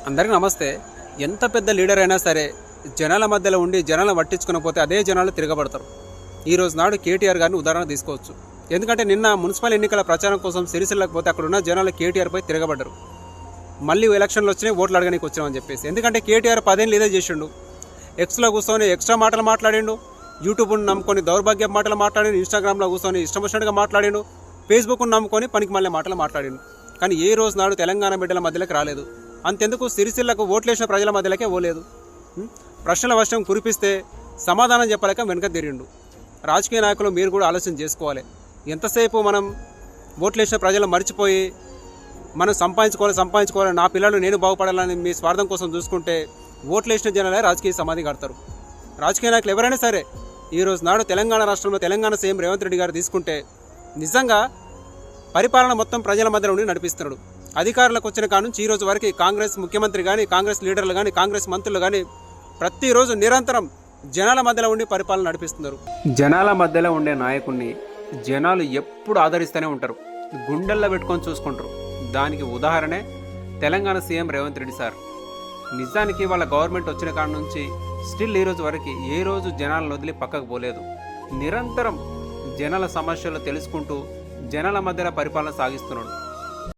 అందరికీ నమస్తే. ఎంత పెద్ద లీడర్ అయినా సరే జనాల మధ్యలో ఉండి జనాలను పట్టించుకునకపోతే అదే జనాలు తిరగబడతారు. ఈ రోజు నాడు కేటీఆర్ గారిని ఉదాహరణ తీసుకోవచ్చు. ఎందుకంటే నిన్న మున్సిపల్ ఎన్నికల ప్రచారం కోసం సిరిసిల్లకు పోతే అక్కడ ఉన్న జనాలు కేటీఆర్ పై తిరగబడ్డారు. మళ్ళీ ఎలక్షన్లు వచ్చినాయి, ఓట్లు అడగడానికి వచ్చినామని చెప్పేసి. ఎందుకంటే కేటీఆర్ 10 ఏళ్ళు ఇదే చేసిండు. ఎక్స్లో కూర్చొని ఎక్స్ట్రా మాటలు మాట్లాడిండు, యూట్యూబ్ను నమ్ముకొని దౌర్భాగ్య మాటలు మాట్లాడిండు, ఇన్స్టాగ్రామ్లో కూర్చొని ఇష్టం వచ్చినట్టుగా మాట్లాడిండు, ఫేస్బుక్ను నమ్ముకొని పనికి మళ్ళీ మాటలు మాట్లాడిండు. కానీ ఏ రోజు నాడు తెలంగాణ బిడ్డల మధ్యలోకి రాలేదు. అంతెందుకు సిరిసిల్లకు ఓట్లేసిన ప్రజల మధ్యలోకే పోలేదు. ప్రశ్నల వర్షం కురిపిస్తే సమాధానం చెప్పలేక వెనుక తిరిగిండు. రాజకీయ నాయకులు మీరు కూడా ఆలోచన చేసుకోవాలి. ఎంతసేపు మనం ఓట్లేసిన ప్రజలు మర్చిపోయి మనం సంపాదించుకోవాలి, నా పిల్లలు నేను బాగుపడాలని మీ స్వార్థం కోసం చూసుకుంటే ఓట్లేసిన జనాలే రాజకీయ సమాధి కడతారు. రాజకీయ నాయకులు ఎవరైనా సరే ఈరోజు నాడు తెలంగాణ రాష్ట్రంలో తెలంగాణ సీఎం రేవంత్ రెడ్డి గారు తీసుకుంటే నిజంగా పరిపాలన మొత్తం ప్రజల మధ్య నుండి నడిపిస్తున్నాడు. అధికారులకు వచ్చిన కాడ నుంచి ఈ రోజు వరకు కాంగ్రెస్ ముఖ్యమంత్రి కానీ, కాంగ్రెస్ లీడర్లు కానీ, కాంగ్రెస్ మంత్రులు కానీ ప్రతిరోజు నిరంతరం జనాల మధ్యలో ఉండి పరిపాలన నడిపిస్తున్నారు. జనాల మధ్యలో ఉండే నాయకుడిని జనాలు ఎప్పుడు ఆదరిస్తూనే ఉంటారు, గుండెల్లో పెట్టుకొని చూసుకుంటారు. దానికి ఉదాహరణే తెలంగాణ సీఎం రేవంత్ రెడ్డి సార్. నిజానికి వాళ్ళ గవర్నమెంట్ వచ్చిన కాడ నుంచి స్టిల్ ఈ రోజు వరకు ఏ రోజు జనాలను వదిలి పక్కకు పోలేదు. నిరంతరం జనాల సమస్యలు తెలుసుకుంటూ జనాల మధ్యలో పరిపాలన సాగిస్తున్నాడు.